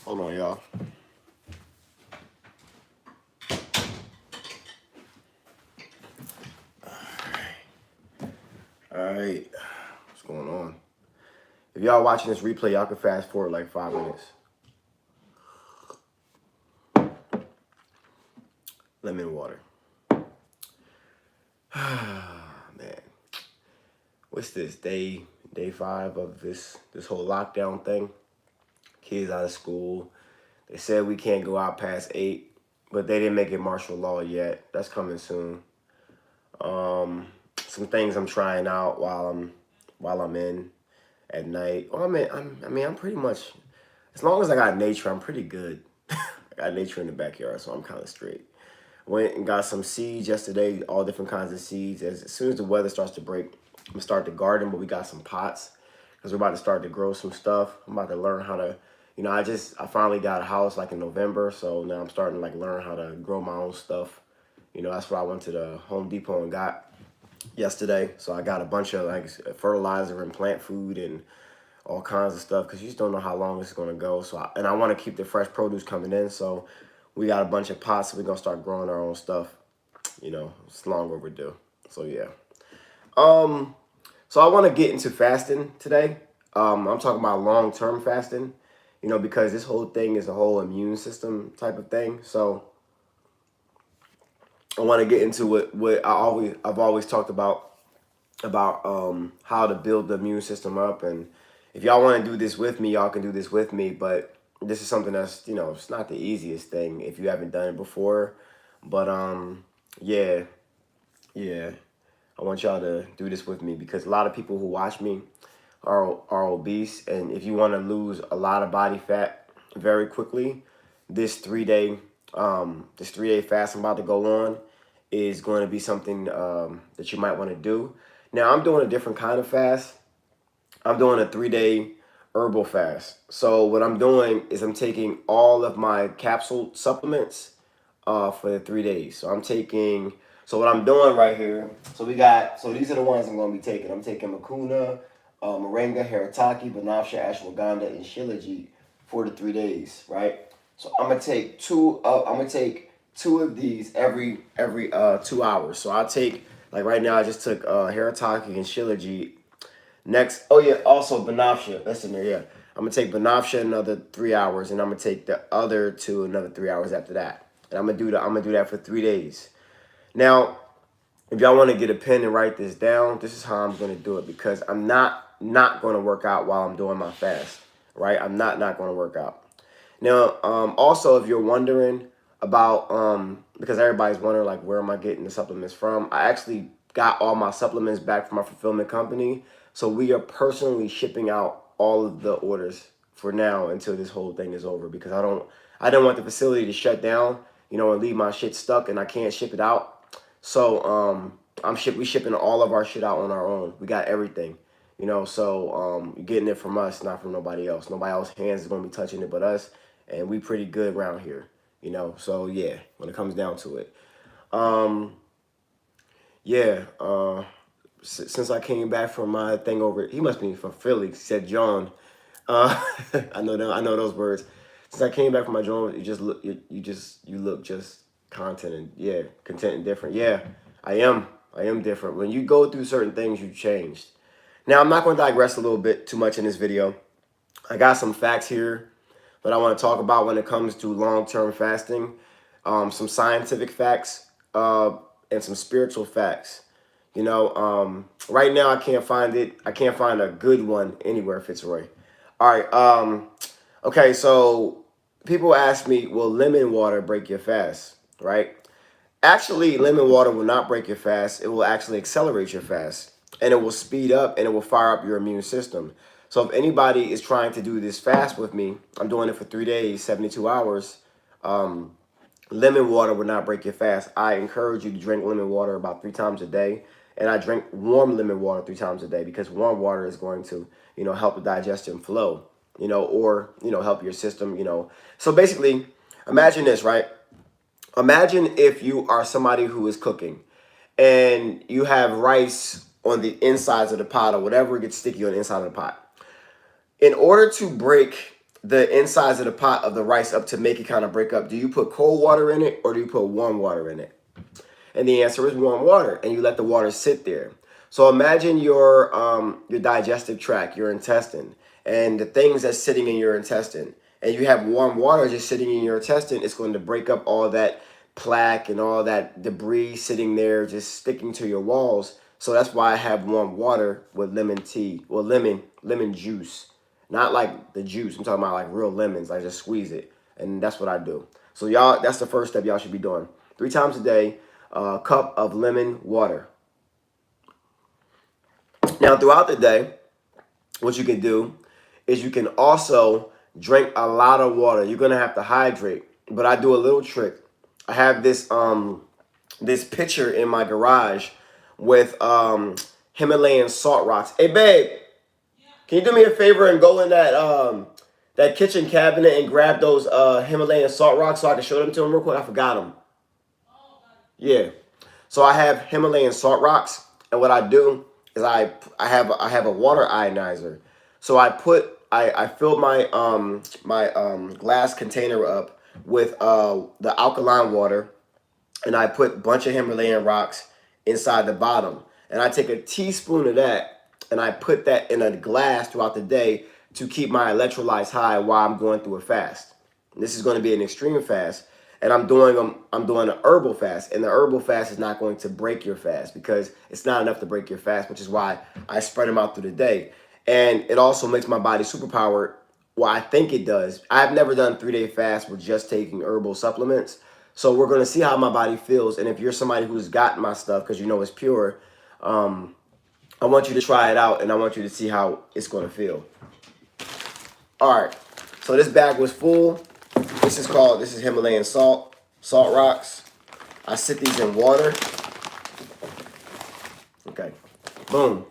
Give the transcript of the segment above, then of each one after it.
Hold on, y'all. All right. What's going on? If y'all watching this replay, y'all can fast forward like 5 minutes. Lemon water. Man. What's this? Day 5 of this whole lockdown thing. Kids out of school. They said we can't go out past 8, but they didn't make it martial law yet. That's coming soon. Some things I'm trying out while I'm in at night. Well, I'm pretty much, as long as I got nature, I'm pretty good. I got nature in the backyard, so I'm kind of straight. Went and got some seeds yesterday, all different kinds of seeds. As soon as the weather starts to break, I'm gonna start the garden, but we got some pots because we're about to start to grow some stuff. I'm about to learn how to, I finally got a house like in November, so now I'm starting to like learn how to grow my own stuff. That's what I went to the Home Depot and got yesterday. So I got a bunch of like fertilizer and plant food and all kinds of stuff because you just don't know how long it's gonna go. So I want to keep the fresh produce coming in. So we got a bunch of pots. So we're gonna start growing our own stuff. It's long overdue. So yeah. So I want to get into fasting today. I'm talking about long-term fasting. Because this whole thing is a whole immune system type of thing. So I want to get into what I've always talked about how to build the immune system up. And if y'all want to do this with me, y'all can do this with me. But this is something that's it's not the easiest thing if you haven't done it before. But yeah, I want y'all to do this with me because a lot of people who watch me are obese, and if you want to lose a lot of body fat very quickly, this 3-day fast I'm about to go on is going to be something that you might want to do. Now I'm doing a different kind of fast. I'm doing a 3-day herbal fast. So what I'm doing is I'm taking all of my capsule supplements for the 3 days. So what I'm doing right here, so these are the ones I'm going to be taking. I'm taking Makuna, Moringa, Harataki, Banafsha, Ashwagandha, and Shilajit for the 3 days, right? So I'm gonna take two of these every 2 hours. So I'll take, like right now I just took Harataki and Shilajit. Next, oh yeah, also Banafsha. That's in there, yeah. I'm gonna take Banafsha another 3 hours, and I'm gonna take the other two another 3 hours after that. And I'm gonna do that for 3 days. Now, if y'all want to get a pen and write this down, this is how I'm going to do it because I'm not going to work out while I'm doing my fast, right? I'm not going to work out. Now, also, if you're wondering about, because everybody's wondering, like, where am I getting the supplements from? I actually got all my supplements back from my fulfillment company. So we are personally shipping out all of the orders for now until this whole thing is over because I don't want the facility to shut down, and leave my shit stuck and I can't ship it out. So we shipping all of our shit out on our own. We got everything, so you're getting it from us, not from nobody else. Nobody else's hands is gonna be touching it but us, and we pretty good around here, So yeah, when it comes down to it. Since I came back from my thing over, he must be from Philly, said John. I know those words. Since I came back from my joint, you look just content and content and different. Yeah, I am different. When you go through certain things, you changed. Now I'm not going to digress a little bit too much in this video. I got some facts here that I want to talk about when it comes to long-term fasting. Some scientific facts and some spiritual facts. Right now I can't find it. I can't find a good one anywhere, Fitzroy. All right. Okay, so people ask me, will lemon water break your fast, right? Actually, lemon water will not break your fast. It will actually accelerate your fast, and it will speed up and it will fire up your immune system. So if anybody is trying to do this fast with me, I'm doing it for 3 days, 72 hours. Lemon water will not break your fast. I encourage you to drink lemon water about 3 times a day. And I drink warm lemon water 3 times a day because warm water is going to, help the digestion flow, or, help your system, So basically, imagine this, right? Imagine if you are somebody who is cooking and you have rice on the insides of the pot or whatever gets sticky on the inside of the pot. In order to break the insides of the pot of the rice up to make it kind of break up, do you put cold water in it or do you put warm water in it? And the answer is warm water, and you let the water sit there. So imagine your digestive tract, your intestine, and the things that's sitting in your intestine. And you have warm water just sitting in your intestine. It's going to break up all that plaque and all that debris sitting there, just sticking to your walls. So that's why I have warm water with lemon tea, or lemon juice, not like the juice. I'm talking about like real lemons. I just squeeze it, and that's what I do. So y'all, that's the first step y'all should be doing. 3 times a day, a cup of lemon water. Now, throughout the day, what you can do is you can also drink a lot of water. You're gonna have to hydrate, but I do a little trick. I have this pitcher in my garage with Himalayan salt rocks. Hey, babe, can you do me a favor and go in that kitchen cabinet and grab those Himalayan salt rocks so I can show them to him real quick? I forgot them. Yeah. So I have Himalayan salt rocks, and what I do is I have a water ionizer. So I fill my glass container up with the alkaline water, and I put a bunch of Himalayan rocks inside the bottom. And I take a teaspoon of that and I put that in a glass throughout the day to keep my electrolytes high while I'm going through a fast. And this is going to be an extreme fast. And I'm doing an herbal fast. And the herbal fast is not going to break your fast because it's not enough to break your fast, which is why I spread them out through the day. And it also makes my body superpowered. Well, I think it does. I've never done 3-day fast with just taking herbal supplements. So we're going to see how my body feels. And if you're somebody who's gotten my stuff because you know it's pure, I want you to try it out and I want you to see how it's going to feel. All right. So this bag was full. This is Himalayan salt rocks. I sit these in water. Okay. Boom.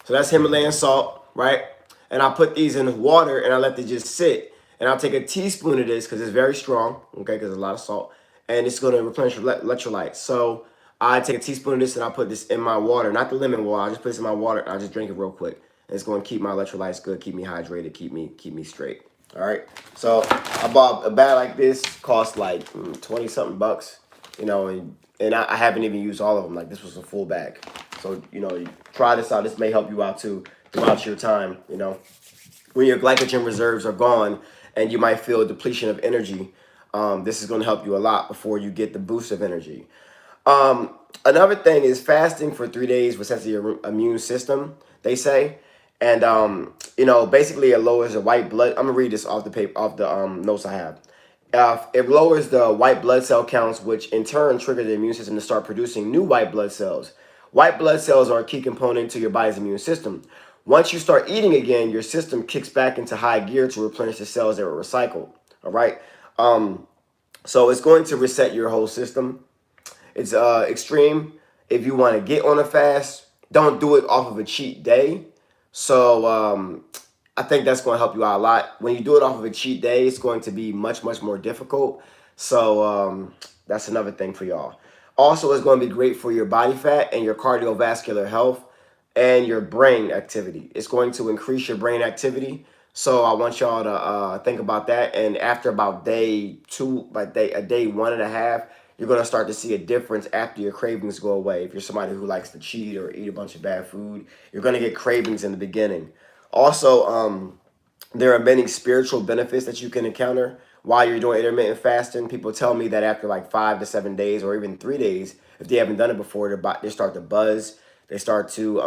So that's Himalayan salt, right? And I put these in water and I let them just sit. And I'll take a teaspoon of this because it's very strong, okay, because there's a lot of salt. And it's going to replenish your electrolytes. So I take a teaspoon of this and I put this in my water, not the lemon water. I just put this in my water and I just drink it real quick. And it's going to keep my electrolytes good, keep me hydrated, keep me straight. All right. So I bought a bag like this, cost like 20 something bucks, you know, and I haven't even used all of them. Like this was a full bag. So, you know, try this out. This may help you out too throughout your time, you know. When your glycogen reserves are gone and you might feel a depletion of energy, this is going to help you a lot before you get the boost of energy. Another thing is fasting for 3 days resets your immune system, they say. And, you know, basically it lowers the white blood. I'm going to read this off the paper, off the notes I have. It lowers the white blood cell counts, which in turn trigger the immune system to start producing new white blood cells. White blood cells are a key component to your body's immune system. Once you start eating again, your system kicks back into high gear to replenish the cells that were recycled. All right. So it's going to reset your whole system. It's extreme. If you want to get on a fast, don't do it off of a cheat day. So I think that's going to help you out a lot. When you do it off of a cheat day, it's going to be much, much more difficult. So that's another thing for y'all. Also, it's going to be great for your body fat and your cardiovascular health and your brain activity. It's going to increase your brain activity. So I want y'all to think about that. And after about day 2, by day 1.5, you're going to start to see a difference after your cravings go away. If you're somebody who likes to cheat or eat a bunch of bad food, you're going to get cravings in the beginning. Also, there are many spiritual benefits that you can encounter while you're doing intermittent fasting. People tell me that after like 5 to 7 days or even 3 days, if they haven't done it before, they start to buzz. They start to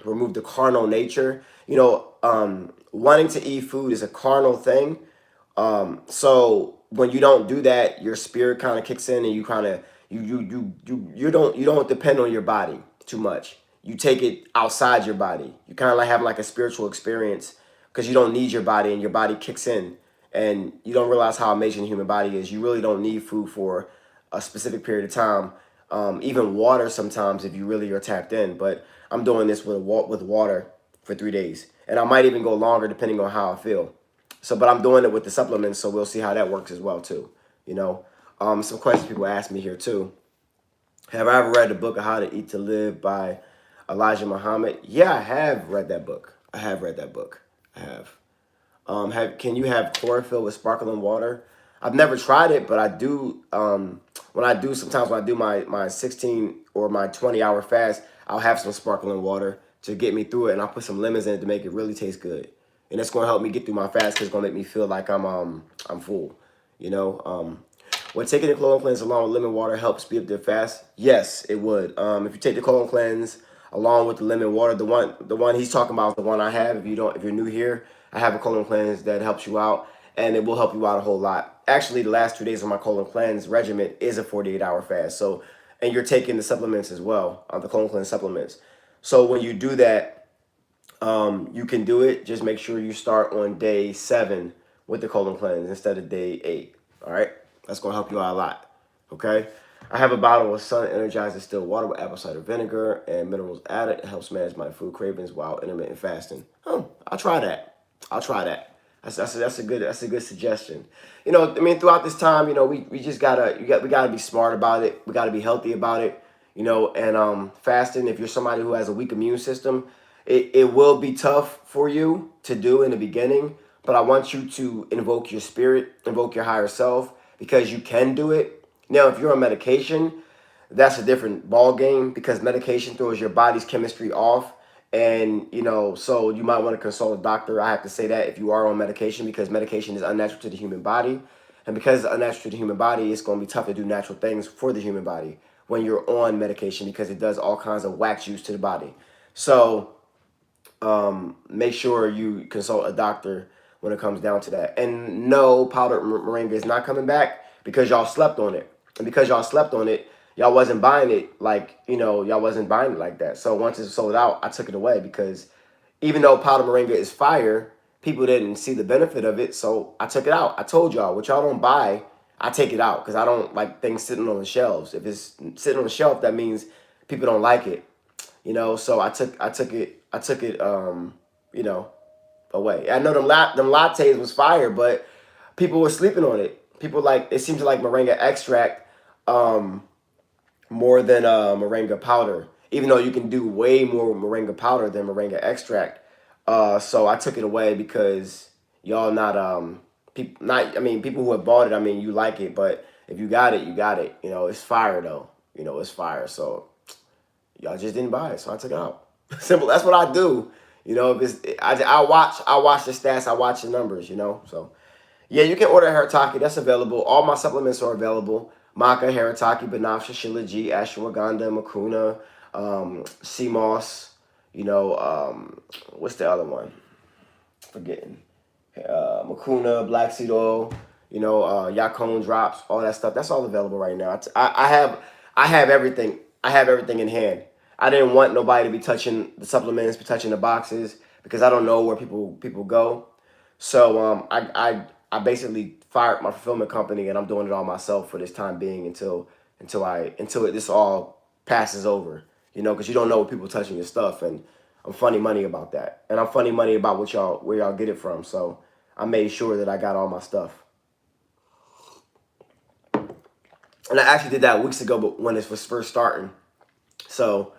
remove the carnal nature. You know, wanting to eat food is a carnal thing. So when you don't do that, your spirit kind of kicks in, and you kind of you don't depend on your body too much. You take it outside your body. You kind of like have like a spiritual experience because you don't need your body, and your body kicks in, and you don't realize how amazing the human body is. You really don't need food for a specific period of time. Even water sometimes if you really are tapped in. But I'm doing this with water for 3 days, and I might even go longer depending on how I feel. So, but I'm doing it with the supplements, so we'll see how that works as well too. You know, some questions people ask me here too. Have I ever read the book of How to Eat to Live by Elijah Muhammad? Yeah, I have read that book. I have. Can you have chlorophyll with sparkling water? I've never tried it, but I do. Sometimes when I do my 16 or my 20-hour fast, I'll have some sparkling water to get me through it, and I'll put some lemons in it to make it really taste good. And it's gonna help me get through my fast because it's gonna make me feel like I'm full. You know. Would taking the colon cleanse along with lemon water help speed up the fast? Yes, it would. If you take the colon cleanse along with the lemon water, the one he's talking about is the one I have. If you're new here, I have a colon cleanse that helps you out, and it will help you out a whole lot. Actually, the last 2 days of my colon cleanse regimen is a 48-hour fast. So, and you're taking the supplements as well, the colon cleanse supplements. So when you do that, you can do it. Just make sure you start on day 7 with the colon cleanse instead of day 8. All right, that's gonna help you out a lot. Okay. I have a bottle of Sun Energized distilled water with apple cider vinegar and minerals added. It helps manage my food cravings while intermittent fasting. Oh, I'll try that. I'll try that. That's a good suggestion. I mean, throughout this time, we just we gotta be smart about it. We gotta be healthy about it. And fasting. If you're somebody who has a weak immune system, it will be tough for you to do in the beginning. But I want you to invoke your spirit, invoke your higher self, because you can do it. Now, if you're on medication, that's a different ball game because medication throws your body's chemistry off. And, so you might want to consult a doctor. I have to say that if you are on medication, because medication is unnatural to the human body. And because it's unnatural to the human body, it's going to be tough to do natural things for the human body when you're on medication because it does all kinds of whack use to the body. So make sure you consult a doctor when it comes down to that. And no, powdered moringa is not coming back because y'all slept on it. And because y'all slept on it, y'all wasn't buying it y'all wasn't buying it like that. So once it's sold out, I took it away because even though powdered moringa is fire, people didn't see the benefit of it. So I took it out. I told y'all, what y'all don't buy, I take it out because I don't like things sitting on the shelves. If it's sitting on the shelf, that means people don't like it. So I took it away. I know them lattes was fire, but people were sleeping on it. People it seems like moringa extract more than moringa powder, even though you can do way more moringa powder than moringa extract. So I took it away because y'all people who have bought it, I mean, you like it, but if you got it, you got it. It's fire though. It's fire. So y'all just didn't buy it, so I took it out. Simple. That's what I do. If it's I watch the stats, I watch the numbers. So yeah, you can order Harataki. That's available. All my supplements are available. Maca, Harataki, Banafsha, Shilajit, Ashwagandha, Mucuna, sea moss. What's the other one? Forgetting. Mucuna, black seed oil. Yacon drops, all that stuff. That's all available right now. I have everything. I have everything in hand. I didn't want nobody to be touching the supplements, be touching the boxes because I don't know where people go. So I basically fired my fulfillment company and I'm doing it all myself for this time being until this all passes over. Because you don't know what people touching your stuff, and I'm funny money about that, and I'm funny money about where y'all get it from. So I made sure that I got all my stuff, and I actually did that weeks ago, but when it was first starting. So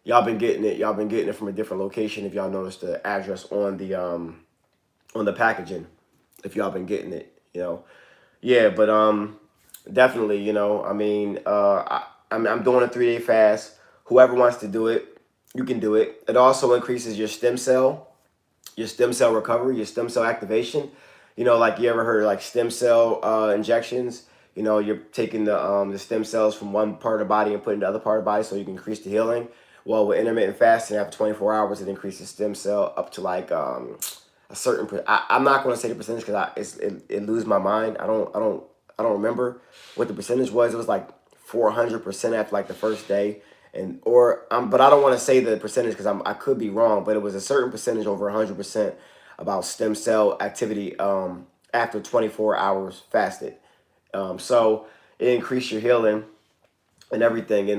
y'all been getting it. Y'all been getting it from a different location. If y'all noticed the address on the packaging, if y'all been getting it, yeah. But definitely, I'm doing a 3-day fast. Whoever wants to do it, you can do it. It also increases your stem cell recovery, your stem cell activation. Like you ever heard of like stem cell injections? You're taking the stem cells from one part of the body and putting the other part of the body so you can increase the healing. Well, with intermittent fasting, after 24 hours, it increases stem cell up to like a certain. I'm not going to say the percentage because it lose my mind. I don't remember what the percentage was. It was like 400% after like the first day, but I don't want to say the percentage because I could be wrong. But it was a certain percentage over 100% about stem cell activity after 24 hours fasted. So it increased your healing and everything.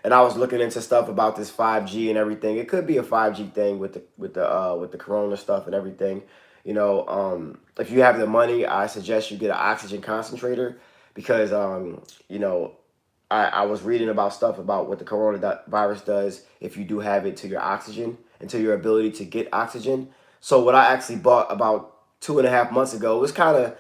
And I was looking into stuff about this 5G and everything. It could be a 5G thing with the corona stuff and everything. If you have the money, I suggest you get an oxygen concentrator because I was reading about stuff about what the coronavirus does if you do have it to your oxygen and to your ability to get oxygen. So what I actually bought about 2.5 months ago. It was kind of,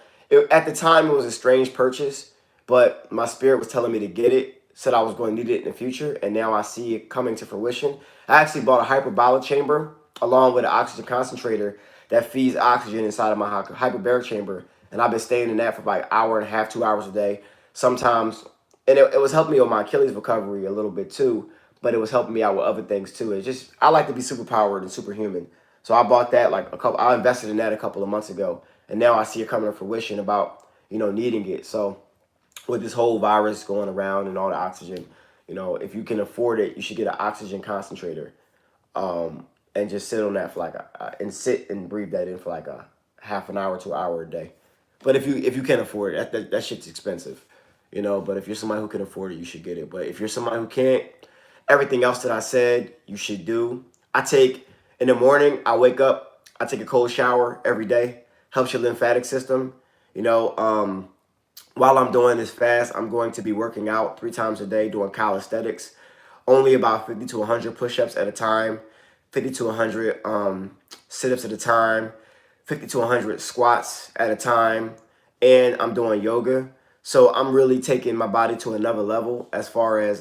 at the time, it was a strange purchase, but my spirit was telling me to get it, said I was going to need it in the future, and now I see it coming to fruition. I actually bought a hyperbolic chamber along with an oxygen concentrator that feeds oxygen inside of my hyperbaric chamber, and I've been staying in that for like hour and a half, 2 hours a day, sometimes, and it was helping me with my Achilles recovery a little bit too, but it was helping me out with other things too. It's just, I like to be superpowered and superhuman. So I bought that like I invested in that a couple of months ago, and now I see it coming to fruition about, needing it. So with this whole virus going around and all the oxygen, if you can afford it, you should get an oxygen concentrator, and just sit on that for like and sit and breathe that in for like a half an hour to an hour a day. But if you can't afford it, that shit's expensive, But if you're somebody who can afford it, you should get it. But if you're somebody who can't, everything else that I said you should do. I take in the morning. I wake up. I take a cold shower every day. Helps your lymphatic system. While I'm doing this fast, I'm going to be working out 3 times a day doing calisthenics, only about 50 to 100 push-ups at a time, 50 to 100 sit-ups at a time, 50 to 100 squats at a time, and I'm doing yoga. So I'm really taking my body to another level as far as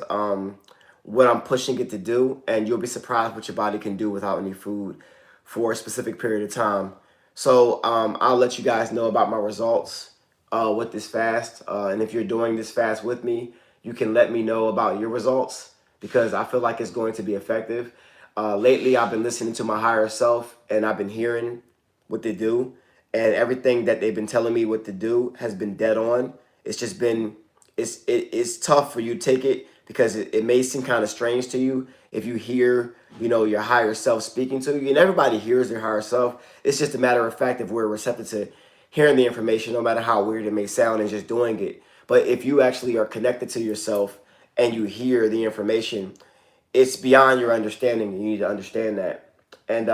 what I'm pushing it to do, and you'll be surprised what your body can do without any food for a specific period of time. So I'll let you guys know about my results with this fast, and if you're doing this fast with me, you can let me know about your results because I feel like it's going to be effective. Lately, I've been listening to my higher self, and I've been hearing what they do, and everything that they've been telling me what to do has been dead on. It's just been, it's tough for you to take it because it may seem kind of strange to you if you hear, your higher self speaking to you, and everybody hears their higher self. It's just a matter of fact if we're receptive to hearing the information, no matter how weird it may sound, and just doing it. But if you actually are connected to yourself and you hear the information, it's beyond your understanding. You need to understand that. And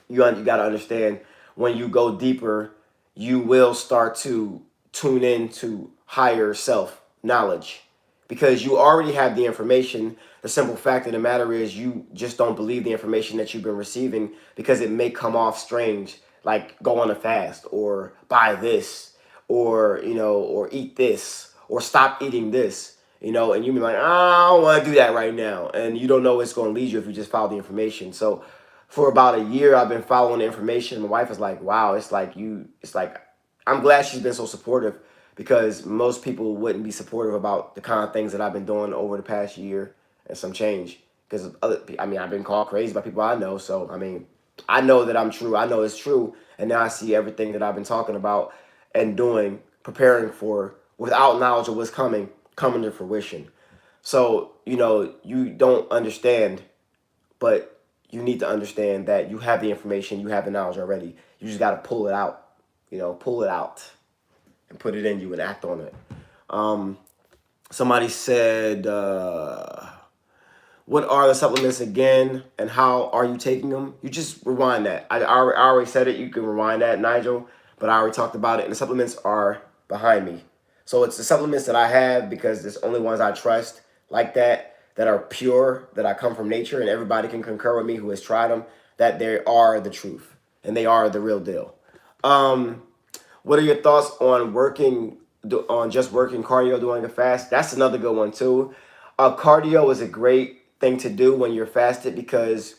you got to understand when you go deeper, you will start to tune into higher self knowledge because you already have the information. The simple fact of the matter is you just don't believe the information that you've been receiving because it may come off strange, like go on a fast or buy this or, or eat this or stop eating this, and you be like, I don't want to do that right now. And you don't know what's going to lead you if you just follow the information. So for about a year, I've been following the information. My wife is like, wow, it's like I'm glad she's been so supportive because most people wouldn't be supportive about the kind of things that I've been doing over the past year and some change. Because I've been called crazy by people I know. So, I know that I'm true. I know it's true. And now I see everything that I've been talking about and doing, preparing for, without knowledge of what's coming to fruition. So, you don't understand, but you need to understand that you have the information, you have the knowledge already. You just got to pull it out, pull it out and put it in you and act on it. Somebody said, what are the supplements again and how are you taking them? You just rewind that. I already said it. You can rewind that, Nigel, but I already talked about it. And the supplements are behind me. So it's the supplements that I have because it's only ones I trust like that are pure, that I come from nature, and everybody can concur with me who has tried them, that they are the truth and they are the real deal. What are your thoughts on just working cardio during a fast? That's another good one too. Cardio is a great thing to do when you're fasted because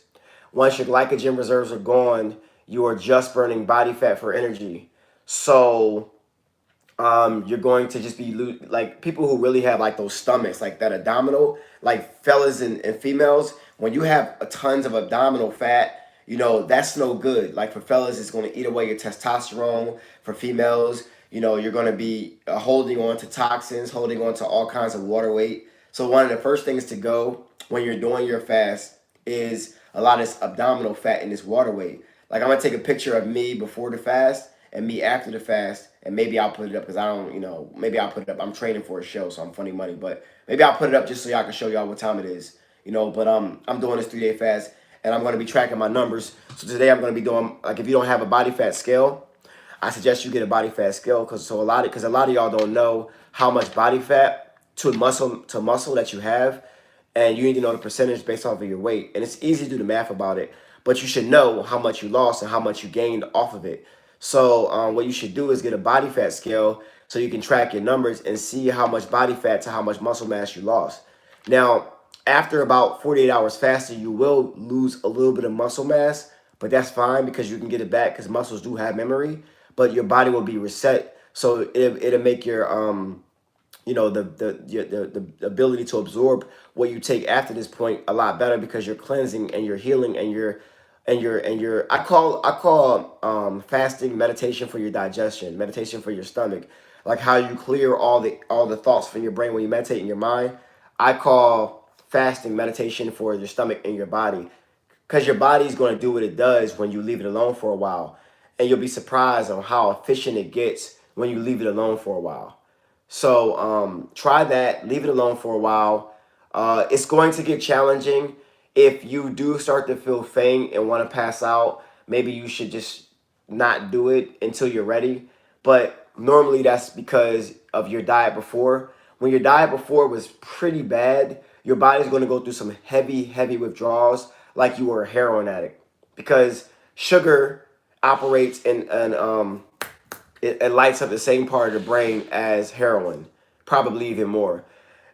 once your glycogen reserves are gone, you are just burning body fat for energy. So you're going to just be like people who really have like those stomachs, like that abdominal, like fellas and females. When you have tons of abdominal fat, that's no good. Like for fellas, it's going to eat away your testosterone. For females, you're going to be holding on to toxins, holding on to all kinds of water weight. So one of the first things to go when you're doing your fast is a lot of this abdominal fat and this water weight. Like I'm going to take a picture of me before the fast and me after the fast, and maybe I'll put it up because I don't, maybe I'll put it up. I'm training for a show, so I'm funny money, but maybe I'll put it up just so y'all can show y'all what time it is, but I'm doing this 3-day fast, and I'm going to be tracking my numbers. So today I'm going to be doing, like if you don't have a body fat scale, I suggest you get a body fat scale because a lot of y'all don't know how much body fat to muscle that you have, and you need to know the percentage based off of your weight. And it's easy to do the math about it, but you should know how much you lost and how much you gained off of it. So what you should do is get a body fat scale so you can track your numbers and see how much body fat to how much muscle mass you lost. Now, after about 48 hours fasting, you will lose a little bit of muscle mass, but that's fine because you can get it back because muscles do have memory, but your body will be reset. So it'll make your the ability to absorb what you take after this point a lot better because you're cleansing and you're healing and you're I call fasting meditation for your digestion, meditation for your stomach, like how you clear all the thoughts from your brain when you meditate in your mind. I call fasting meditation for your stomach and your body because your body's going to do what it does when you leave it alone for a while, and you'll be surprised on how efficient it gets when you leave it alone for a while. So try that. Leave it alone for a while. It's going to get challenging. If you do start to feel faint and want to pass out, maybe you should just not do it until you're ready. But normally that's because of your diet before. When your diet before was pretty bad, your body's going to go through some heavy, heavy withdrawals like you were a heroin addict. Because sugar operates it lights up the same part of the brain as heroin, probably even more.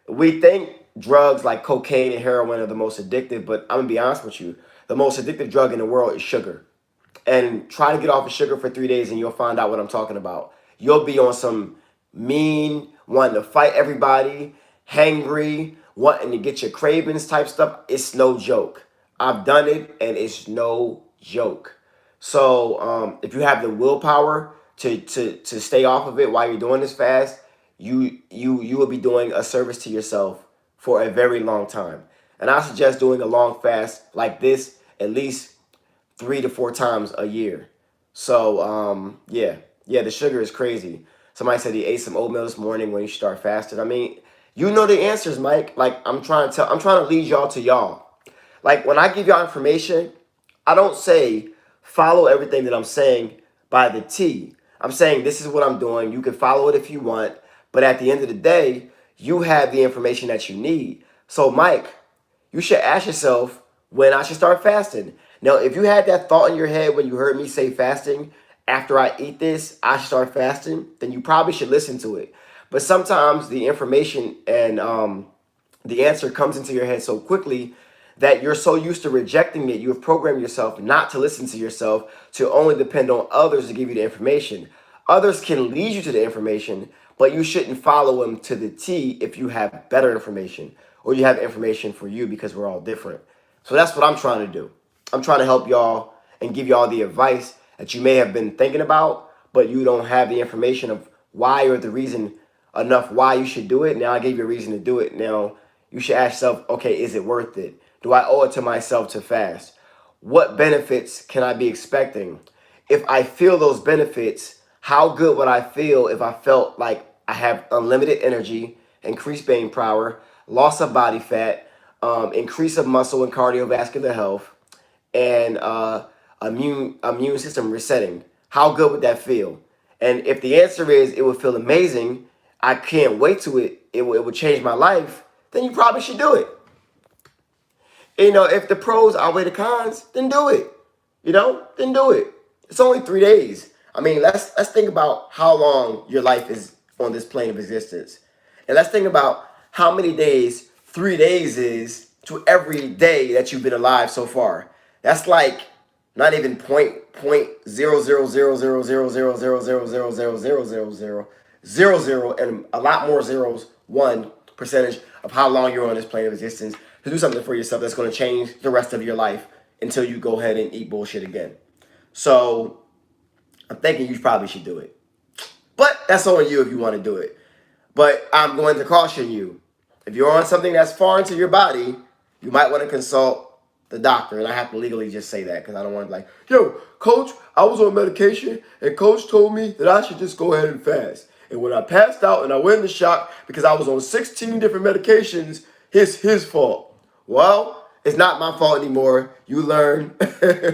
We think drugs like cocaine and heroin are the most addictive, but I'm gonna be honest with you. The most addictive drug in the world is sugar. And try to get off of sugar for 3 days and you'll find out what I'm talking about. You'll be on some mean, wanting to fight everybody, hangry, wanting to get your cravings type stuff. It's no joke. I've done it and it's no joke. So if you have the willpower to stay off of it while you're doing this fast, you will be doing a service to yourself for a very long time. And I suggest doing a long fast like this at least 3 to 4 times a year. So yeah, the sugar is crazy. Somebody said he ate some oatmeal this morning when you start fasting. I mean, you know the answers, Mike. Like I'm trying to lead y'all to y'all. Like when I give y'all information, I don't say follow everything that I'm saying by the T. I'm saying this is what I'm doing. You can follow it if you want, but at the end of the day, you have the information that you need. So, Mike, you should ask yourself when I should start fasting. Now, if you had that thought in your head when you heard me say fasting, after I eat this, I should start fasting, then you probably should listen to it. But sometimes the information and the answer comes into your head so quickly that you're so used to rejecting it, you have programmed yourself not to listen to yourself, to only depend on others to give you the information. Others can lead you to the information, but you shouldn't follow them to the T if you have better information or you have information for you because we're all different. So that's what I'm trying to do. I'm trying to help y'all and give y'all the advice that you may have been thinking about, but you don't have the information of why or the reason enough why you should do it. Now I gave you a reason to do it. Now you should ask yourself, okay, is it worth it? Do I owe it to myself to fast? What benefits can I be expecting? If I feel those benefits, how good would I feel if I felt like I have unlimited energy, increased brain power, loss of body fat, increase of muscle and cardiovascular health, and immune system resetting? How good would that feel? And if the answer is it would feel amazing, I can't wait to it would change my life, then you probably should do it. If the pros outweigh the cons, then do it. Then do it. It's only 3 days. I mean, let's think about how long your life is on this plane of existence, and let's think about how many days 3 days is to every day that you've been alive so far. That's like not even point 0.0000000000000 and a lot more zeros 1% of how long you're on this plane of existence to do something for yourself that's going to change the rest of your life until you go ahead and eat bullshit again. So I'm thinking you probably should do it. But that's on you if you want to do it. But I'm going to caution you. If you're on something that's foreign to your body, you might want to consult the doctor. And I have to legally just say that because I don't want to be like, yo, coach, I was on medication and coach told me that I should just go ahead and fast. And when I passed out and I went into shock because I was on 16 different medications, it's his fault. Well, it's not my fault anymore. You learn,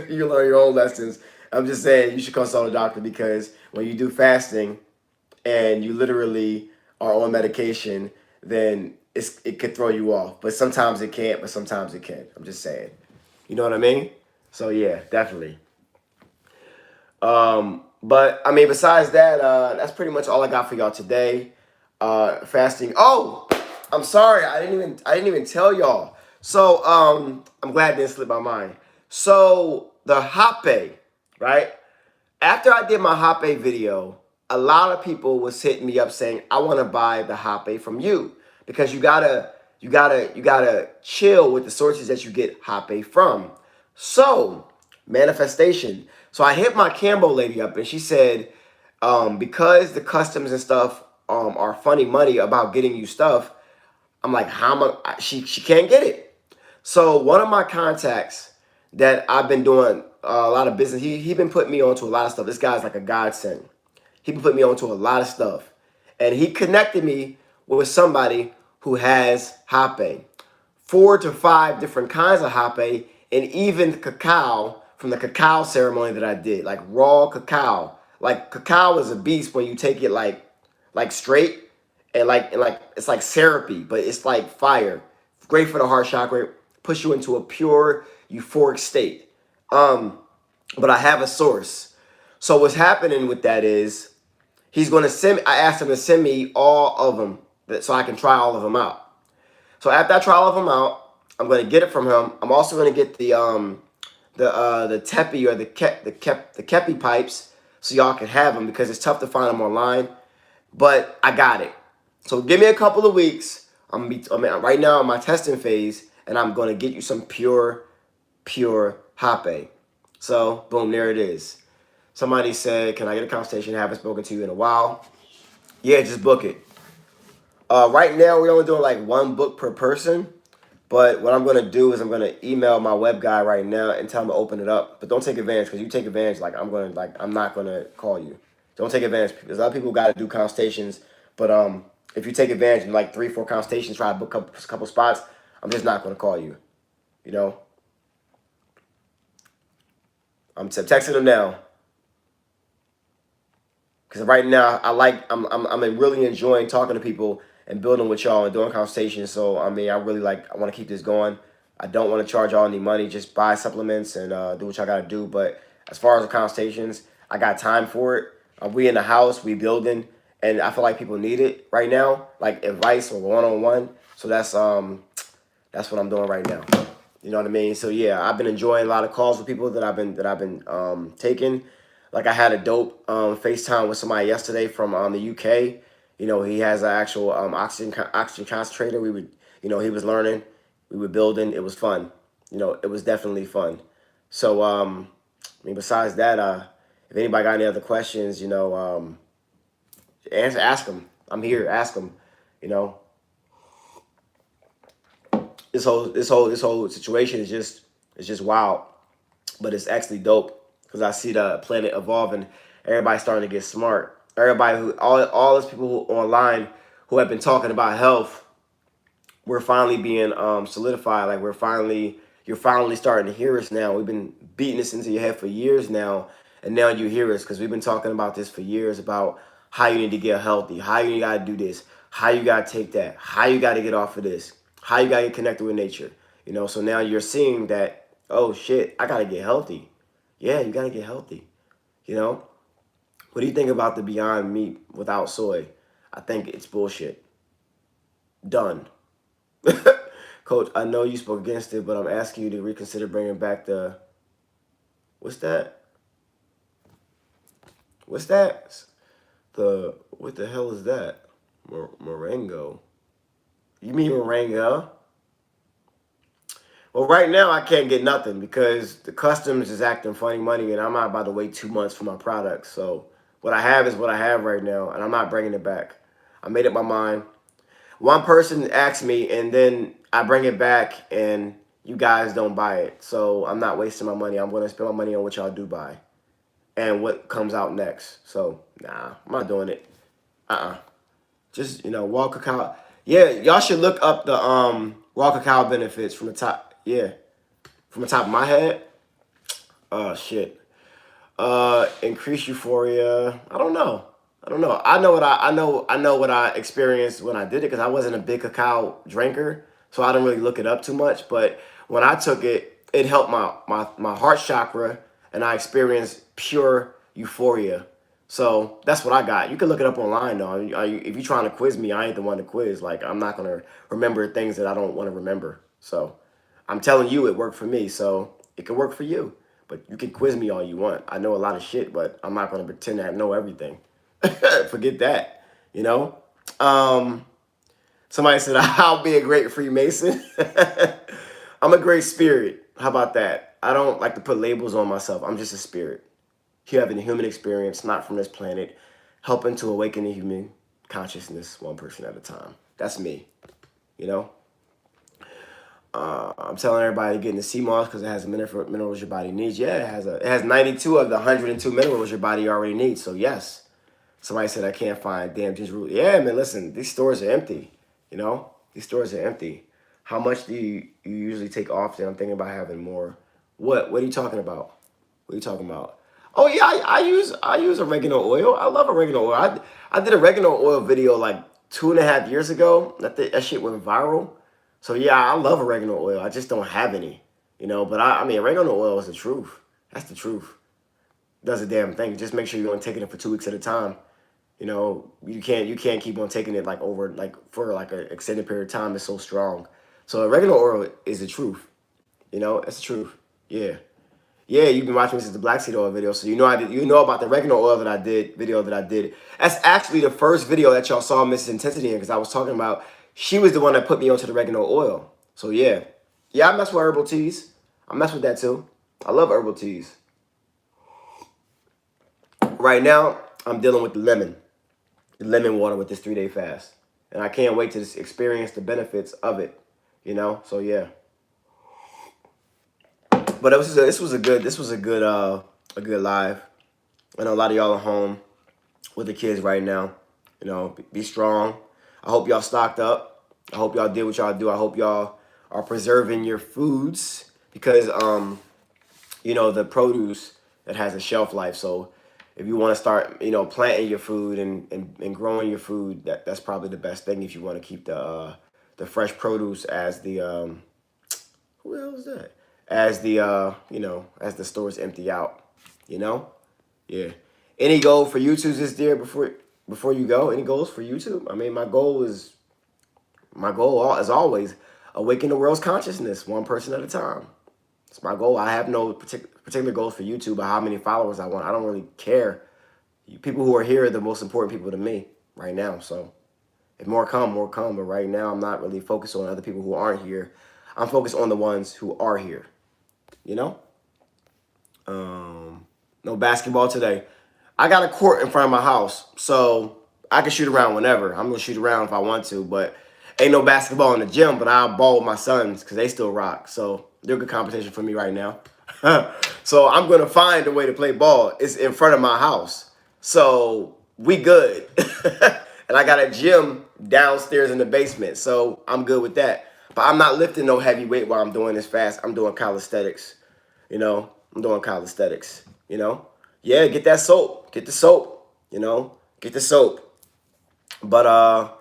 you learn your own lessons. I'm just saying you should consult a doctor because when you do fasting and you literally are on medication, then it could throw you off. But sometimes it can't, but sometimes it can. I'm just saying. You know what I mean? So yeah, definitely. But I mean, besides that, that's pretty much all I got for y'all today. Fasting. Oh, I'm sorry, I didn't even tell y'all. So I'm glad it didn't slip my mind. So the Hape, right? After I did my Hape video, a lot of people was hitting me up saying, I want to buy the Hape from you because you gotta chill with the sources that you get Hape from. So manifestation. So I hit my Cambo lady up and she said, because the customs and stuff are funny money about getting you stuff, I'm like, how much? She can't get it. So one of my contacts that I've been doing a lot of business, he been putting me onto a lot of stuff. This guy's like a godsend. He been putting me onto a lot of stuff. And he connected me with somebody who has Hape. 4 to 5 different kinds of Hape, and even cacao from the cacao ceremony that I did, like raw cacao. Like cacao is a beast when you take it like straight and like it's like syrupy, but it's like fire. Great for the heart chakra, push you into a pure euphoric state. Um, but I have a source. So what's happening with that is he's going to send. I asked him to send me all of them so I can try all of them out. So after I try all of them out, I'm going to get it from him. I'm also going to get the tepi or the kepi pipes so y'all can have them because it's tough to find them online. But I got it. So give me a couple of weeks. Right now in my testing phase, and I'm going to get you some pure Hape. So boom, there it is. Somebody said, "Can I get a consultation? I haven't spoken to you in a while." Yeah, just book it. Right now we're only doing like 1 book per person. But what I'm going to do is I'm going to email my web guy right now and tell him to open it up. But don't take advantage because you take advantage, I'm not going to call you. Don't take advantage. There's a lot of people got to do consultations. But if you take advantage and like 3-4 consultations, try to book a couple spots, I'm just not going to call you. You know? I'm texting him now. Because right now I'm really enjoying talking to people and building with y'all and doing consultations. So I mean, I want to keep this going. I don't want to charge y'all any money. Just buy supplements and do what y'all got to do. But as far as the consultations, I got time for it. We in the house, we building, and I feel like people need it right now, like advice or one-on-one. So that's what I'm doing right now. You know what I mean? So yeah, I've been enjoying a lot of calls with people that I've been taking. Like I had a dope FaceTime with somebody yesterday from the UK. You know, he has an actual oxygen concentrator. He was learning. We were building. It was fun. You know, it was definitely fun. So besides that, if anybody got any other questions, ask them. I'm here. Ask them. You know, this whole situation is just wild, but it's actually dope because I see the planet evolving. Everybody's starting to get smart. Everybody all those people who online who have been talking about health, we're finally being solidified. Like you're finally starting to hear us now. We've been beating this into your head for years now, and now you hear us because we've been talking about this for years about how you need to get healthy, how you got to do this, how you got to take that, how you got to get off of this, how you got to get connected with nature. So now you're seeing that, oh shit, I got to get healthy. Yeah, you got to get healthy. What do you think about the Beyond Meat without soy? I think it's bullshit. Done. Coach, I know you spoke against it, but I'm asking you to reconsider bringing back what's that? What's that? What the hell is that? Moringo. You mean moringa? Well, right now I can't get nothing because the customs is acting funny money and I'm not about to wait 2 months for my products. So what I have is what I have right now and I'm not bringing it back. I made up my mind. One person asks me and then I bring it back and you guys don't buy it. So I'm not wasting my money. I'm going to spend my money on what y'all do buy and what comes out next. So nah, I'm not doing it. Just, raw cacao. Yeah, y'all should look up the raw cacao benefits from the top. Yeah. From the top of my head. Oh shit. Increase euphoria. I don't know. I know what I experienced when I did it because I wasn't a big cacao drinker, so I didn't really look it up too much. But when I took it, it helped my heart chakra, and I experienced pure euphoria. So that's what I got. You can look it up online though. If you're trying to quiz me, I ain't the one to quiz. Like, I'm not gonna remember things that I don't want to remember. So I'm telling you, it worked for me. So it can work for you. But you can quiz me all you want. I know a lot of shit, but I'm not gonna pretend that I know everything. Forget that. You know. Um, Somebody said I'll be a great Freemason. I'm a great spirit. How about that? I don't like to put labels on myself. I'm just a spirit. You have a human experience, not from this planet, helping to awaken the human consciousness one person at a time. That's me, you know? I'm telling everybody to get into sea moss because it has the minerals your body needs. Yeah, it has 92 of the 102 minerals your body already needs. So yes. Somebody said I can't find damn ginger root. Yeah, man, listen, these stores are empty. You know? These stores are empty. How much do you usually take often? I'm thinking about having more. What are you talking about? What are you talking about? Oh yeah, I use oregano oil. I love oregano oil. I did oregano oil video like 2.5 years ago. That shit went viral. So yeah, I love oregano oil. I just don't have any, you know. But I mean, oregano oil is the truth. That's the truth. Does a damn thing. Just make sure you're only taking it for 2 weeks at a time. You know, you can't keep on taking it like over like for like an extended period of time. It's so strong. So oregano oil is the truth. You know, it's the truth. Yeah. Yeah, you've been watching me since the black seed oil video, so you know you know about the oregano oil that I did, video that I did. That's actually the first video that y'all saw Mrs. Intensity in, because I was talking about, she was the one that put me onto the oregano oil. So yeah. Yeah, I mess with herbal teas. I mess with that too. I love herbal teas. Right now, I'm dealing with the lemon water with this 3-day fast. And I can't wait to experience the benefits of it, you know? So yeah. But this was a good live. I know a lot of y'all are home with the kids right now. You know, be strong. I hope y'all stocked up. I hope y'all did what y'all do. I hope y'all are preserving your foods because you know, the produce that has a shelf life. So if you want to start, you know, planting your food and growing your food, that's probably the best thing if you want to keep the fresh produce as the who the hell is that? As the you know, as the stores empty out, you know? Yeah. Any goal for YouTube this year before you go? Any goals for YouTube? I mean, my goal is always awaken the world's consciousness one person at a time. It's my goal. I have no particular goals for YouTube or how many followers I want. I don't really care. People who are here are the most important people to me right now. So if more come, more come. But right now, I'm not really focused on other people who aren't here. I'm focused on the ones who are here. You know? No basketball today. I got a court in front of my house, so I can shoot around whenever. I'm going to shoot around if I want to, but ain't no basketball in the gym, but I'll ball with my sons because they still rock. So they're good competition for me right now. So I'm going to find a way to play ball. It's in front of my house. So we good. And I got a gym downstairs in the basement, so I'm good with that. But I'm not lifting no heavy weight while I'm doing this fast. I'm doing calisthenics. You know, I'm doing calisthenics, you know. Yeah, get that soap. Get the soap, you know. Get the soap. But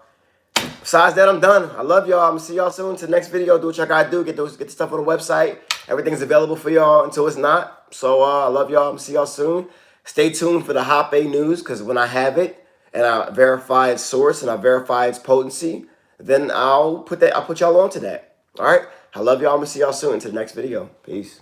besides that, I'm done. I love y'all. I'm gonna see y'all soon. To the next video, do what y'all gotta do. Get the stuff on the website. Everything's available for y'all until it's not. So I love y'all. I'm gonna see y'all soon. Stay tuned for the Hop A news, because when I have it and I verify its source and I verify its potency, then I'll put y'all on to that. All right. I love y'all. I'm gonna see y'all soon. To the next video. Peace.